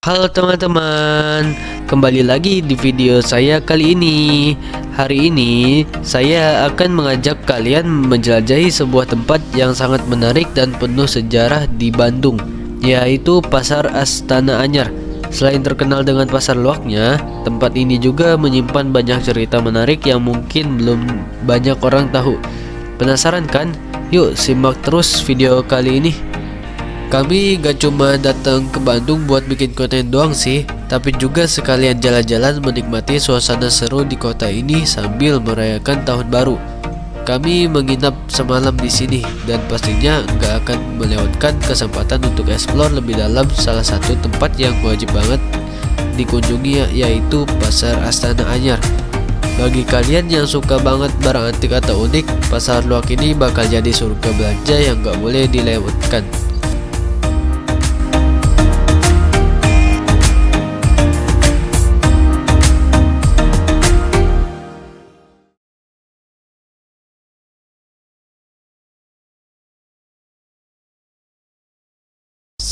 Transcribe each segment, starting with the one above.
Halo teman-teman, kembali lagi di video saya kali ini. Hari ini saya akan mengajak kalian menjelajahi sebuah tempat yang sangat menarik dan penuh sejarah di Bandung, yaitu Pasar Astana Anyar. Selain terkenal dengan pasar loaknya, tempat ini juga menyimpan banyak cerita menarik yang mungkin belum banyak orang tahu. Penasaran kan? Yuk simak terus video kali ini. Kami gak cuma datang ke Bandung buat bikin konten doang sih, tapi juga sekalian jalan-jalan menikmati suasana seru di kota ini sambil merayakan tahun baru. Kami menginap semalam di sini dan pastinya gak akan melewatkan kesempatan untuk explore lebih dalam salah satu tempat yang wajib banget dikunjungi, yaitu Pasar Astana Anyar. Bagi kalian yang suka banget barang antik atau unik, pasar luak ini bakal jadi surga belanja yang gak boleh dilewatkan.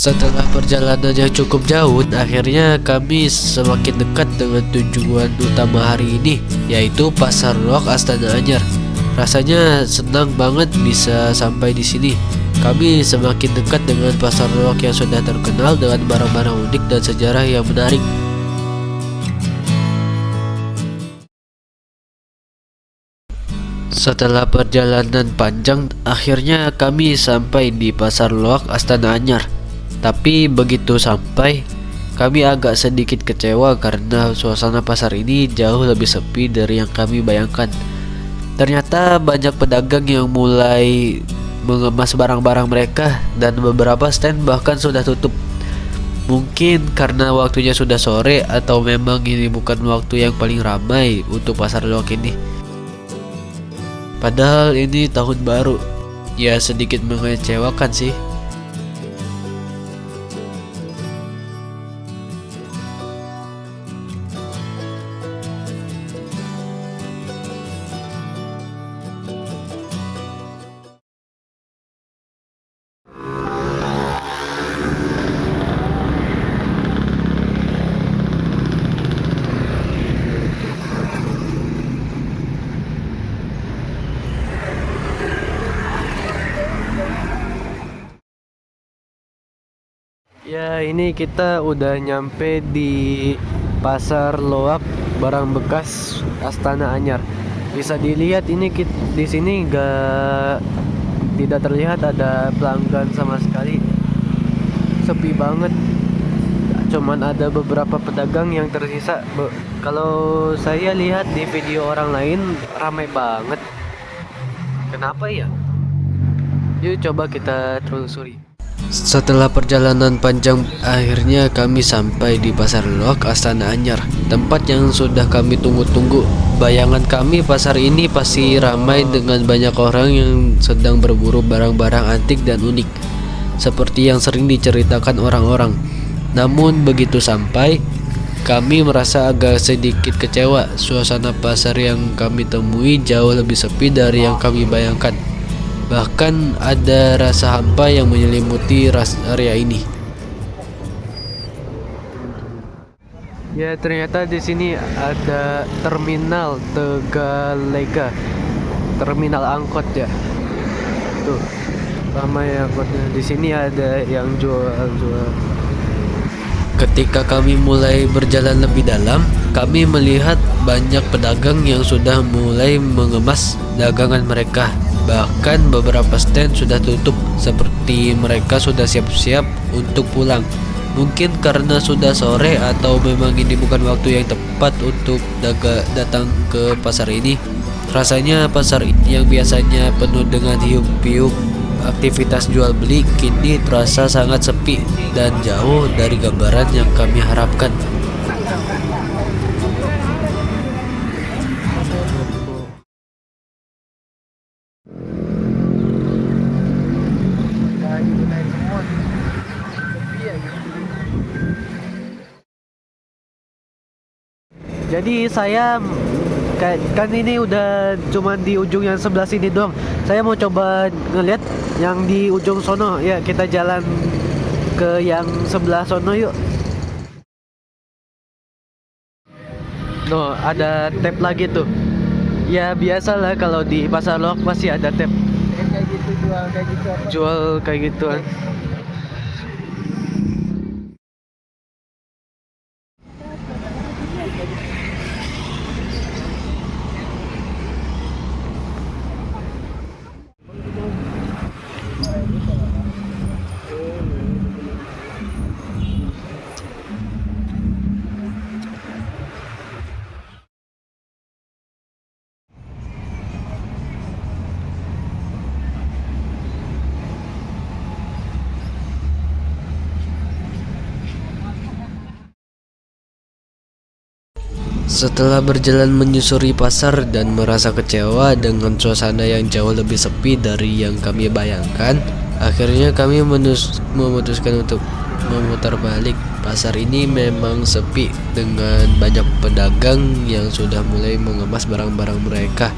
Setelah perjalanan yang cukup jauh, akhirnya kami semakin dekat dengan tujuan utama hari ini, yaitu Pasar Loak Astana Anyar. Rasanya senang banget bisa sampai di sini. Kami semakin dekat dengan Pasar Loak yang sudah terkenal dengan barang-barang unik dan sejarah yang menarik. Setelah perjalanan panjang, akhirnya kami sampai di Pasar Loak Astana Anyar. Tapi begitu sampai, kami agak sedikit kecewa karena suasana pasar ini jauh lebih sepi dari yang kami bayangkan. Ternyata banyak pedagang yang mulai mengemas barang-barang mereka dan beberapa stand bahkan sudah tutup. Mungkin karena waktunya sudah sore atau memang ini bukan waktu yang paling ramai untuk pasar loak ini. Padahal ini tahun baru, ya sedikit mengecewakan sih. Ya, ini kita udah nyampe di Pasar Loak Barang Bekas Astana Anyar. Bisa dilihat ini di sini tidak terlihat ada pelanggan sama sekali. Sepi banget. Cuman ada beberapa pedagang yang tersisa. Kalau saya lihat di video orang lain ramai banget. Kenapa ya? Yuk coba kita telusuri. Setelah perjalanan panjang, akhirnya kami sampai di Pasar Loak Astana Anyar, tempat yang sudah kami tunggu-tunggu. Bayangan kami pasar ini pasti ramai dengan banyak orang yang sedang berburu barang-barang antik dan unik, seperti yang sering diceritakan orang-orang. Namun begitu sampai, kami merasa agak sedikit kecewa. Suasana pasar yang kami temui jauh lebih sepi dari yang kami bayangkan. Bahkan ada rasa hampa yang menyelimuti area ini. Ya, ternyata di sini ada terminal Tegalega, terminal angkot ya. Tuh, ramai angkotnya. Di sini ada yang jual-jual. Ketika kami mulai berjalan lebih dalam, kami melihat banyak pedagang yang sudah mulai mengemas dagangan mereka. Bahkan beberapa stand sudah tutup, seperti mereka sudah siap-siap untuk pulang. Mungkin karena sudah sore atau memang ini bukan waktu yang tepat untuk datang ke pasar ini. Rasanya pasar yang biasanya penuh dengan hiup-piup aktivitas jual beli kini terasa sangat sepi dan jauh dari gambaran yang kami harapkan. Jadi saya kan ini udah cuman di ujung yang sebelah sini doang. Saya mau coba ngeliat yang di ujung sono. Ya, kita jalan ke yang sebelah sono yuk. No, ada tab lagi tuh. Ya biasalah kalau di pasar loak pasti ada tab. Kayak gitu jual kayak gitu apa? Jual kayak gituan. Setelah berjalan menyusuri pasar dan merasa kecewa dengan suasana yang jauh lebih sepi dari yang kami bayangkan, akhirnya kami memutuskan untuk memutar balik. Pasar ini memang sepi dengan banyak pedagang yang sudah mulai mengemas barang-barang mereka.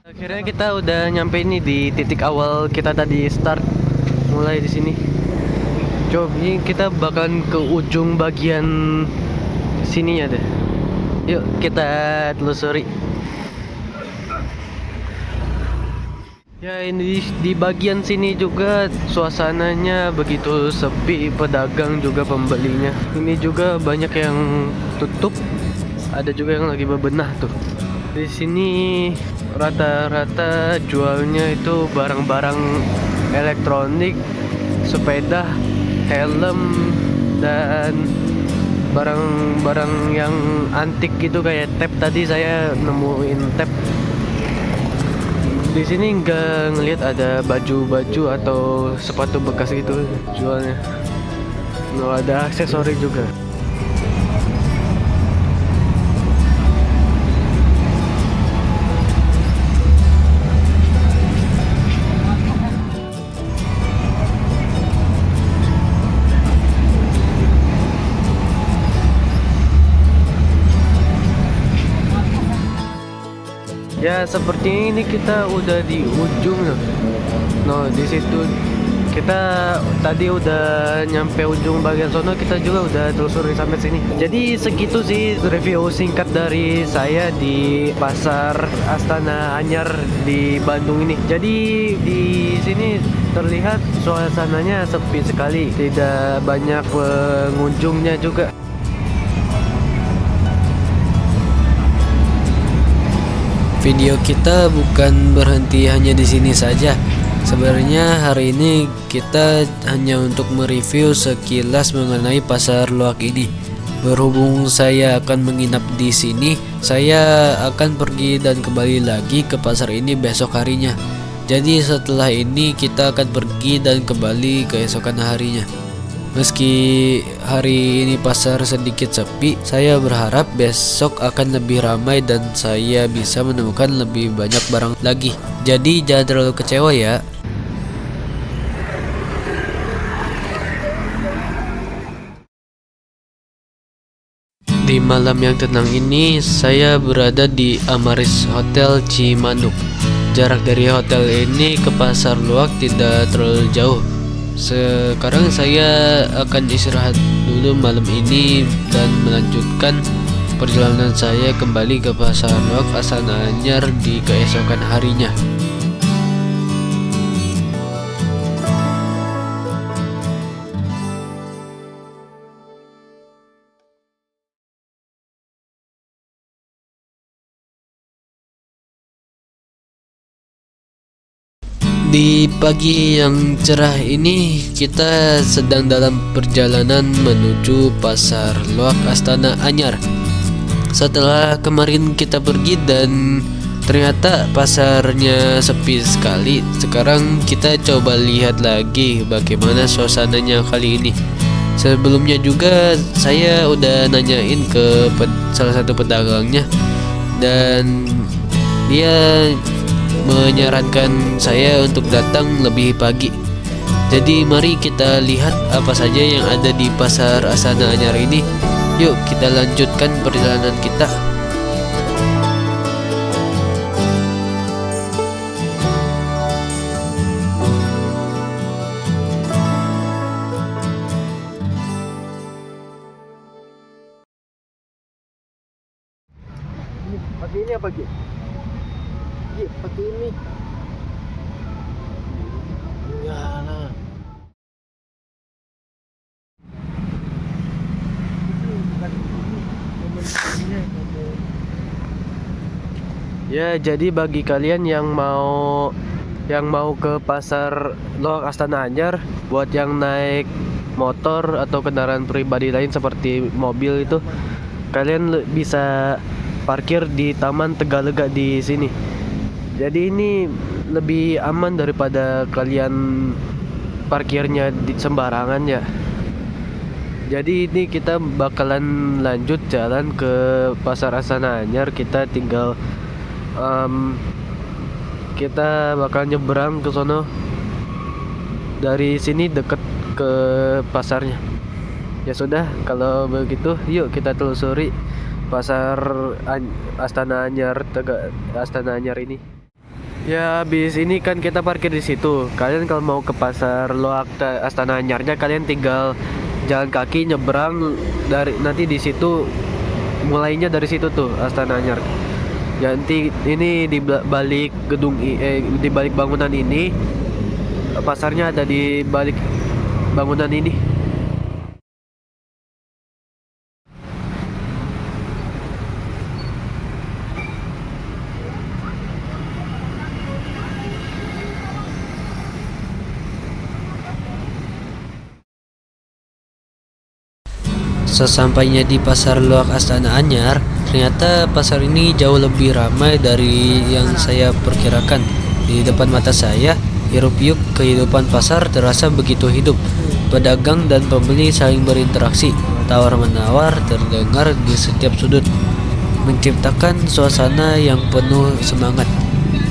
Akhirnya kita udah nyampe ini di titik awal kita tadi start, mulai di sini. Coba ini kita bakalan ke ujung bagian sininya deh. Yuk kita telusuri. Ya ini di bagian sini juga suasananya begitu sepi, pedagang juga pembelinya. Ini juga banyak yang tutup, ada juga yang lagi bebenah tuh. Di sini rata-rata jualnya itu barang-barang elektronik, sepeda, helm, dan barang-barang yang antik gitu kayak tab. Tadi saya nemuin tab. Di sini nggak ngelihat ada baju-baju atau sepatu bekas gitu jualnya. Nggak ada aksesori juga. Ya seperti ini kita udah di ujung loh. No, di situ kita tadi udah nyampe ujung bagian sono, kita juga udah telusuri sampai sini. Jadi segitu sih review singkat dari saya di Pasar Astana Anyar di Bandung ini. Jadi di sini terlihat suasananya sepi sekali, tidak banyak pengunjungnya juga. Video kita bukan berhenti hanya di sini saja. Sebenarnya hari ini kita hanya untuk mereview sekilas mengenai pasar loak ini. Berhubung saya akan menginap di sini, saya akan pergi dan kembali lagi ke pasar ini besok harinya. Jadi setelah ini kita akan pergi dan kembali keesokan harinya. Meski hari ini pasar sedikit sepi, saya berharap besok akan lebih ramai dan saya bisa menemukan lebih banyak barang lagi. Jadi jangan terlalu kecewa ya. Di malam yang tenang ini, saya berada di Amaris Hotel Cimanuk. Jarak dari hotel ini ke pasar loak tidak terlalu jauh. Sekarang saya akan istirahat dulu malam ini dan melanjutkan perjalanan saya kembali ke pasar loak Astana Anyar di keesokan harinya. Di pagi yang cerah ini kita sedang dalam perjalanan menuju pasar loak Astana Anyar. Setelah kemarin kita pergi dan ternyata pasarnya sepi sekali, sekarang kita coba lihat lagi bagaimana suasananya kali ini. Sebelumnya juga saya udah nanyain ke salah satu pedagangnya dan dia menyarankan saya untuk datang lebih pagi. Jadi mari kita lihat apa saja yang ada di pasar Astana Anyar ini. Yuk kita lanjutkan perjalanan kita. apa Ki? Ki pakai ini. Enggak lah. Itu bukan ini. Komentarnya ada. Ya, jadi bagi kalian yang mau ke pasar Loak Astana Anyar, buat yang naik motor atau kendaraan pribadi lain seperti mobil itu, kalian bisa parkir di Taman Tegalega di sini. Jadi ini lebih aman daripada kalian parkirnya di sembarangan ya. Jadi ini kita bakalan lanjut jalan ke Pasar Astana Anyar. Kita tinggal kita bakal nyebrang ke sono. Dari sini deket ke pasarnya. Ya sudah, kalau begitu yuk kita telusuri Pasar Astana Anyar Astana Anyar ini. Ya, habis ini kan kita parkir di situ. Kalian kalau mau ke Pasar Loak Astana Anyarnya, kalian tinggal jalan kaki nyebrang dari nanti di situ, mulainya dari situ tuh Astana Anyar. Nanti ini di balik gedung di balik bangunan ini, pasarnya ada di balik bangunan ini. Sesampainya di Pasar Loak Astana Anyar, ternyata pasar ini jauh lebih ramai dari yang saya perkirakan. Di depan mata saya, hiruk-pikuk kehidupan pasar terasa begitu hidup. Pedagang dan pembeli saling berinteraksi, tawar-menawar terdengar di setiap sudut, menciptakan suasana yang penuh semangat.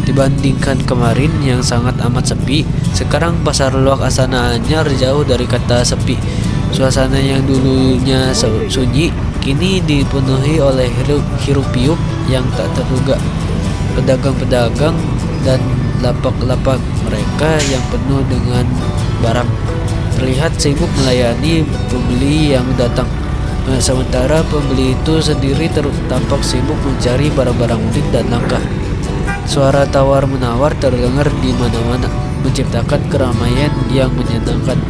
Dibandingkan kemarin yang sangat amat sepi, sekarang Pasar Loak Astana Anyar jauh dari kata sepi. Suasana yang dulunya sunyi kini dipenuhi oleh hiruk-pikuk yang tak terduga. Pedagang-pedagang dan lapak-lapak mereka yang penuh dengan barang terlihat sibuk melayani pembeli yang datang. Sementara pembeli itu sendiri tampak sibuk mencari barang-barang unik dan langka. Suara tawar-menawar terdengar di mana-mana, menciptakan keramaian yang menyenangkan.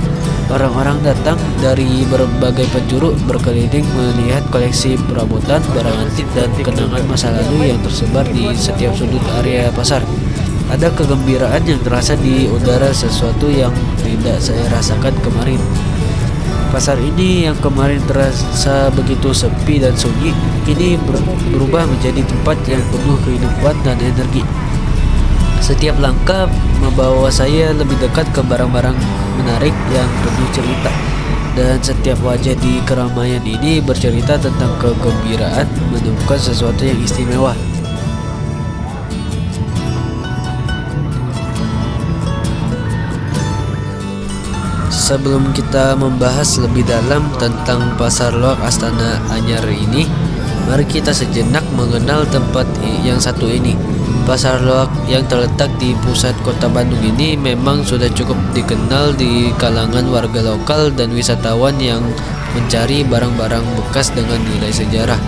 Orang-orang datang dari berbagai penjuru berkeliling melihat koleksi perabotan, barang antik, dan kenangan masa lalu yang tersebar di setiap sudut area pasar. Ada kegembiraan yang terasa di udara, sesuatu yang tidak saya rasakan kemarin. Pasar ini yang kemarin terasa begitu sepi dan sunyi, kini berubah menjadi tempat yang penuh kehidupan dan energi. Setiap langkah membawa saya lebih dekat ke barang-barang menarik yang penuh cerita. Dan setiap wajah di keramaian ini bercerita tentang kegembiraan menemukan sesuatu yang istimewa. Sebelum kita membahas lebih dalam tentang Pasar Loak Astana Anyar ini, mari kita sejenak mengenal tempat yang satu ini. Pasar Loak yang terletak di pusat kota Bandung ini memang sudah cukup dikenal di kalangan warga lokal dan wisatawan yang mencari barang-barang bekas dengan nilai sejarah.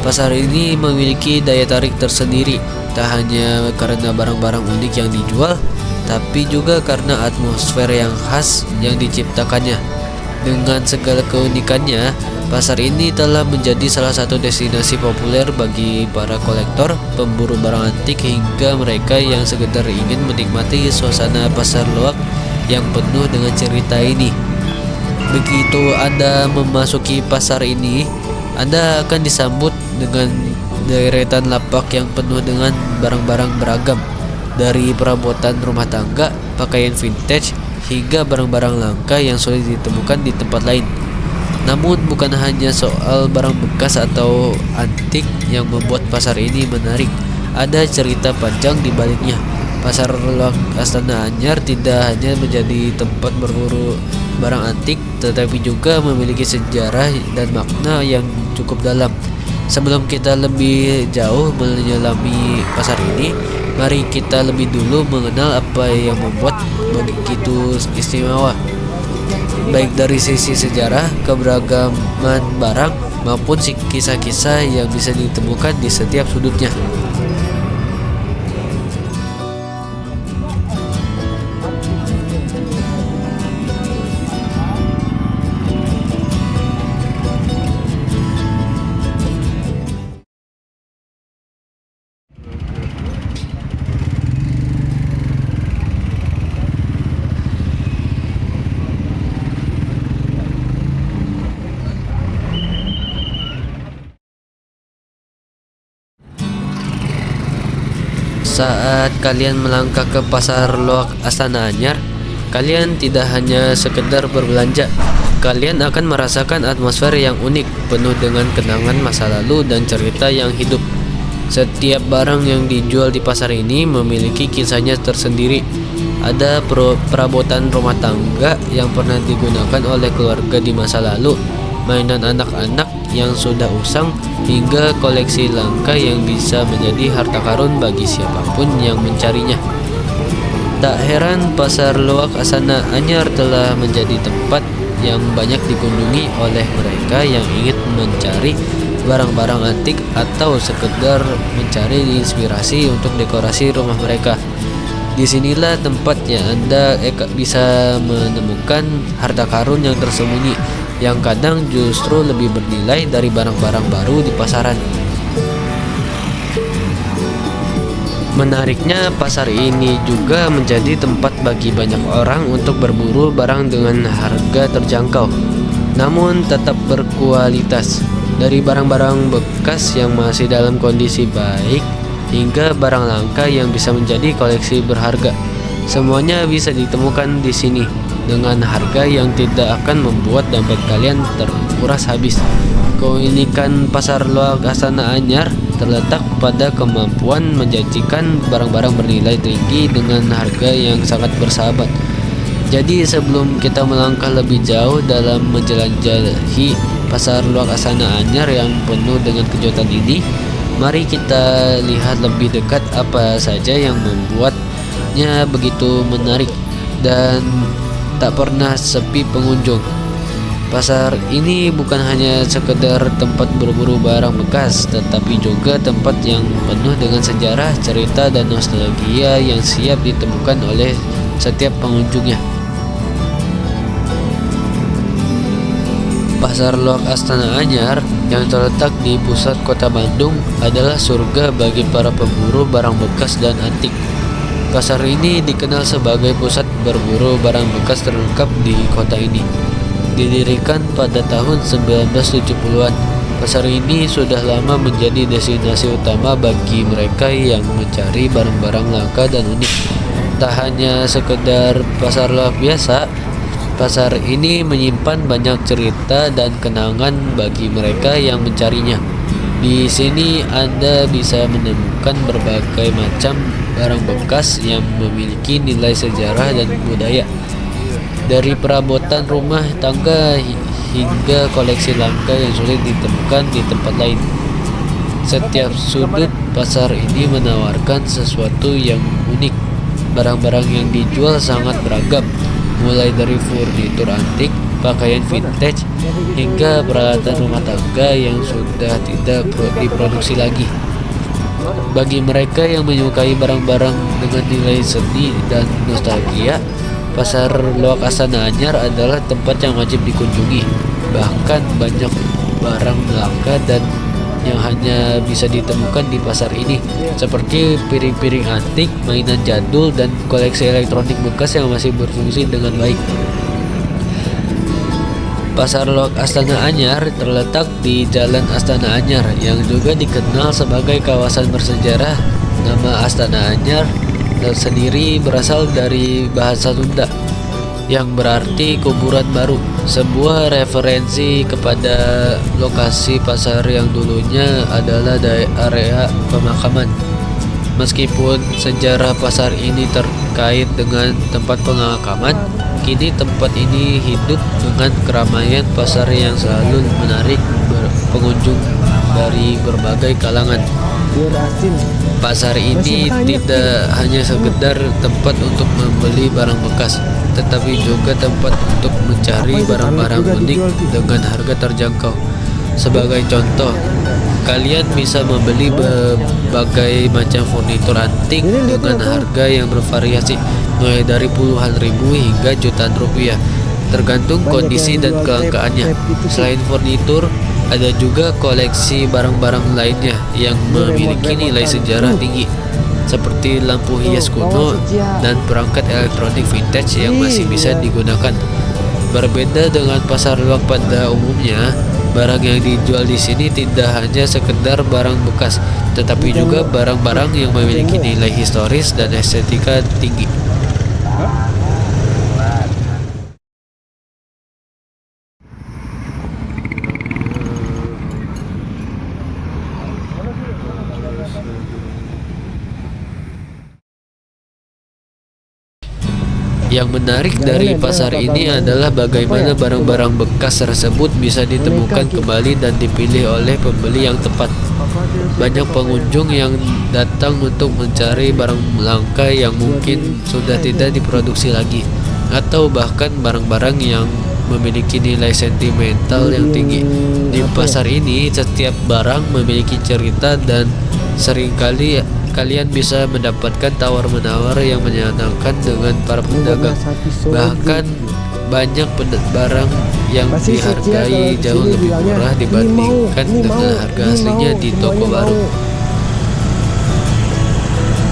Pasar ini memiliki daya tarik tersendiri, tak hanya karena barang-barang unik yang dijual, tapi juga karena atmosfer yang khas yang diciptakannya. Dengan segala keunikannya, pasar ini telah menjadi salah satu destinasi populer bagi para kolektor, pemburu barang antik, hingga mereka yang sekedar ingin menikmati suasana Pasar Loak yang penuh dengan cerita ini. Begitu Anda memasuki pasar ini, Anda akan disambut dengan deretan lapak yang penuh dengan barang-barang beragam, dari perabotan rumah tangga, pakaian vintage, hingga barang-barang langka yang sulit ditemukan di tempat lain. Namun bukan hanya soal barang bekas atau antik yang membuat pasar ini menarik, ada cerita panjang di baliknya. Pasar Loak Astana Anyar tidak hanya menjadi tempat berburu barang antik, tetapi juga memiliki sejarah dan makna yang cukup dalam. Sebelum kita lebih jauh menyelami pasar ini, mari kita lebih dulu mengenal apa yang membuat begitu istimewa, baik dari sisi sejarah, keberagaman barang, maupun kisah-kisah yang bisa ditemukan di setiap sudutnya. Saat kalian melangkah ke pasar loak Astana Anyar, kalian tidak hanya sekedar berbelanja. Kalian akan merasakan atmosfer yang unik, penuh dengan kenangan masa lalu dan cerita yang hidup. Setiap barang yang dijual di pasar ini memiliki kisahnya tersendiri. Ada perabotan rumah tangga yang pernah digunakan oleh keluarga di masa lalu, mainan anak-anak yang sudah usang, hingga koleksi langka yang bisa menjadi harta karun bagi siapapun yang mencarinya. Tak heran pasar loak Astana Anyar telah menjadi tempat yang banyak dikunjungi oleh mereka yang ingin mencari barang-barang antik atau sekedar mencari inspirasi untuk dekorasi rumah mereka. Disinilah tempat yang Anda bisa menemukan harta karun yang tersembunyi, yang kadang justru lebih bernilai dari barang-barang baru di pasaran. Menariknya, pasar ini juga menjadi tempat bagi banyak orang untuk berburu barang dengan harga terjangkau, namun tetap berkualitas. Dari barang-barang bekas yang masih dalam kondisi baik, hingga barang langka yang bisa menjadi koleksi berharga. Semuanya bisa ditemukan di sini dengan harga yang tidak akan membuat dompet kalian terkuras habis. Keunikan pasar loak Astana Anyar terletak pada kemampuan menjanjikan barang-barang bernilai tinggi dengan harga yang sangat bersahabat. Jadi sebelum kita melangkah lebih jauh dalam menjelajahi pasar loak Astana Anyar yang penuh dengan kejutan ini, mari kita lihat lebih dekat apa saja yang membuatnya begitu menarik dan tak pernah sepi pengunjung. Pasar ini bukan hanya sekedar tempat berburu barang bekas, tetapi juga tempat yang penuh dengan sejarah, cerita, dan nostalgia yang siap ditemukan oleh setiap pengunjungnya. Pasar loak Astana Anyar yang terletak di pusat kota Bandung adalah surga bagi para pemburu barang bekas dan antik. Pasar ini dikenal sebagai pusat berburu barang bekas terlengkap di kota ini. Didirikan pada tahun 1970-an, pasar ini sudah lama menjadi destinasi utama bagi mereka yang mencari barang-barang langka dan unik. Tak hanya sekedar pasar loak biasa, pasar ini menyimpan banyak cerita dan kenangan bagi mereka yang mencarinya. Di sini Anda bisa menemukan berbagai macam barang bekas yang memiliki nilai sejarah dan budaya. Dari perabotan rumah tangga hingga koleksi langka yang sulit ditemukan di tempat lain. Setiap sudut pasar ini menawarkan sesuatu yang unik. Barang-barang yang dijual sangat beragam, mulai dari furnitur antik, pakaian vintage, hingga peralatan rumah tangga yang sudah tidak diproduksi lagi. Bagi mereka yang menyukai barang-barang dengan nilai seni dan nostalgia, pasar loak Astana Anyar adalah tempat yang wajib dikunjungi. Bahkan banyak barang langka dan yang hanya bisa ditemukan di pasar ini, seperti piring-piring antik, mainan jadul, dan koleksi elektronik bekas yang masih berfungsi dengan baik. Pasar loak Astana Anyar terletak di Jalan Astana Anyar yang juga dikenal sebagai kawasan bersejarah. Nama Astana Anyar sendiri berasal dari bahasa Sunda yang berarti kuburan baru, sebuah referensi kepada lokasi pasar yang dulunya adalah area pemakaman. Meskipun sejarah pasar ini terkait dengan tempat pemakaman, kini tempat ini hidup dengan keramaian pasar yang selalu menarik pengunjung dari berbagai kalangan. Pasar ini tidak hanya sekedar tempat untuk membeli barang bekas, tetapi juga tempat untuk mencari barang-barang unik dengan harga terjangkau. Sebagai contoh, kalian bisa membeli berbagai macam furnitur antik dengan harga yang bervariasi, mulai dari puluhan ribu hingga jutaan rupiah, tergantung kondisi dan kelangkaannya. Selain furnitur, ada juga koleksi barang-barang lainnya yang memiliki nilai sejarah tinggi, seperti lampu hias kuno dan perangkat elektronik vintage yang masih bisa digunakan. Berbeda dengan pasar loak pada umumnya, Barang yang dijual di sini tidak hanya sekedar barang bekas, tetapi juga barang-barang yang memiliki nilai historis dan estetika tinggi. Yang menarik dari pasar ini adalah bagaimana barang-barang bekas tersebut bisa ditemukan kembali dan dipilih oleh pembeli yang tepat. Banyak pengunjung yang datang untuk mencari barang langka yang mungkin sudah tidak diproduksi lagi, atau bahkan barang-barang yang memiliki nilai sentimental yang tinggi. Di pasar ini, setiap barang memiliki cerita dan seringkali kalian bisa mendapatkan tawar-menawar yang menyenangkan dengan para pedagang. Bahkan banyak barang yang dihargai jauh lebih murah dibandingkan dengan harga aslinya di toko baru.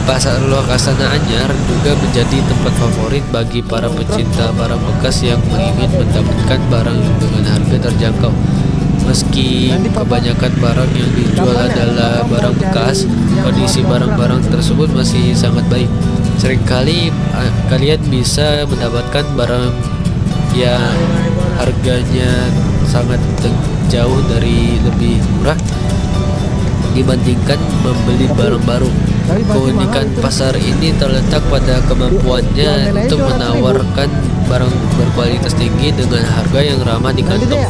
Pasar Loak Astana Anyar juga menjadi tempat favorit bagi para pecinta barang bekas yang ingin mendapatkan barang dengan harga terjangkau. Meski kebanyakan barang yang dijual adalah barang bekas, kondisi barang-barang tersebut masih sangat baik. Seringkali kalian bisa mendapatkan barang yang harganya sangat jauh dari lebih murah dibandingkan membeli barang baru. Keunikan pasar ini terletak pada kemampuannya untuk menawarkan barang berkualitas tinggi dengan harga yang ramah di kantong.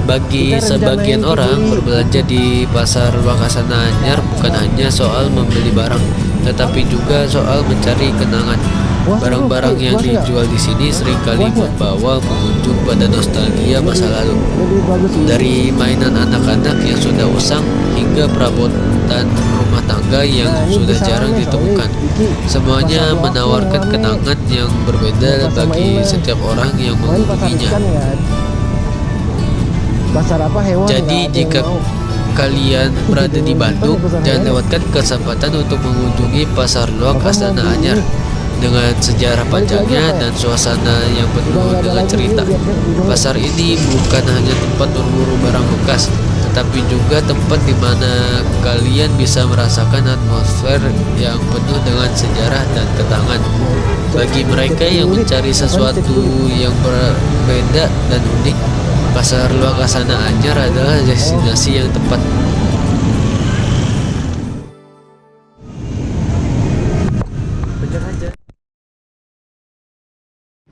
Bagi sebagian orang, berbelanja di pasar Loak Astana Anyar bukan hanya soal membeli barang, tetapi juga soal mencari kenangan. Barang-barang yang dijual di sini seringkali membawa pengunjung pada nostalgia masa lalu. Dari mainan anak-anak yang sudah usang hingga perabotan rumah tangga yang sudah jarang ditemukan. Semuanya menawarkan kenangan yang berbeda bagi setiap orang yang mengunjunginya. Jadi jika kalian berada di Bandung, jangan lewatkan kesempatan untuk mengunjungi Pasar Loak Astana Anyar dengan sejarah panjangnya dan suasana yang penuh dengan cerita. Pasar ini bukan hanya tempat berburu barang bekas, tetapi juga tempat di mana kalian bisa merasakan atmosfer yang penuh dengan sejarah dan kenangan. Bagi mereka yang mencari sesuatu yang berbeda dan unik, Pasar Loak Astana Anyar adalah destinasi yang tepat.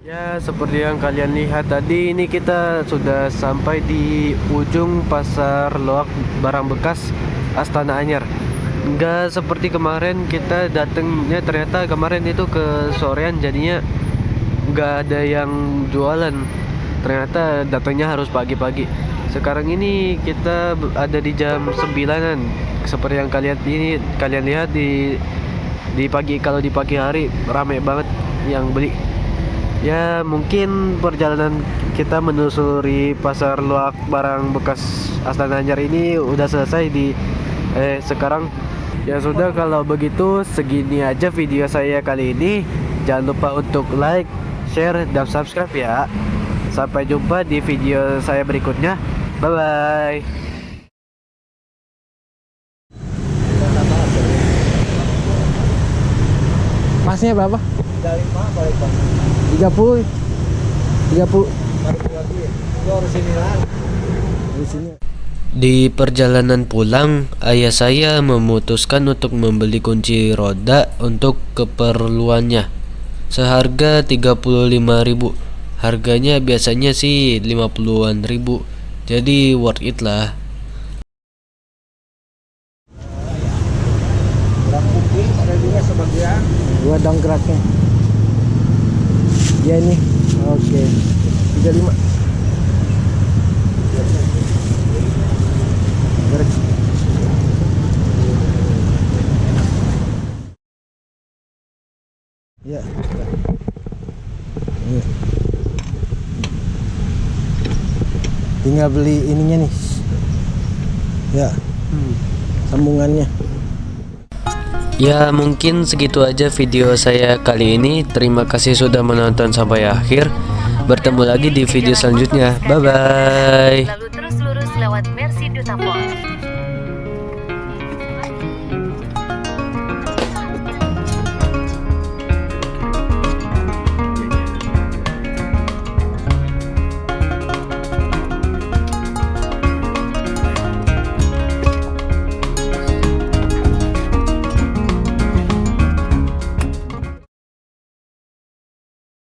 Ya, seperti yang kalian lihat tadi, ini kita sudah sampai di ujung Pasar Loak Barang Bekas Astana Anyar. Nggak seperti kemarin, kita datangnya ternyata kemarin itu ke sorean, jadinya nggak ada yang jualan. Ternyata datangnya harus pagi-pagi. Sekarang ini kita ada di jam 9-an. Seperti yang kalian lihat di pagi, kalau di pagi hari ramai banget yang beli. Ya, mungkin perjalanan kita menelusuri Pasar Loak Barang Bekas Astana Anyar ini udah selesai sekarang. Ya sudah, kalau begitu segini aja video saya kali ini. Jangan lupa untuk like, share, dan subscribe ya. Sampai jumpa di video saya berikutnya. Bye bye. Pasnya berapa? 35 balik pas. 30. 30. Balik lagi. Yo di sini lah. Di sini. Di perjalanan pulang, ayah saya memutuskan untuk membeli kunci roda untuk keperluannya. Seharga 35.000. Harganya biasanya sih 50-an ribu. Jadi worth it lah. Gerak putih ada juga sebagian. Dua dongkraknya. Ya ini. Oke. 35. Gerak. Ya. Iya. Tinggal beli ininya nih. Ya. Sambungannya. Ya, mungkin segitu aja video saya kali ini. Terima kasih sudah menonton sampai akhir. Bertemu lagi di video selanjutnya. Bye bye. lewat Mercy Duta Pos.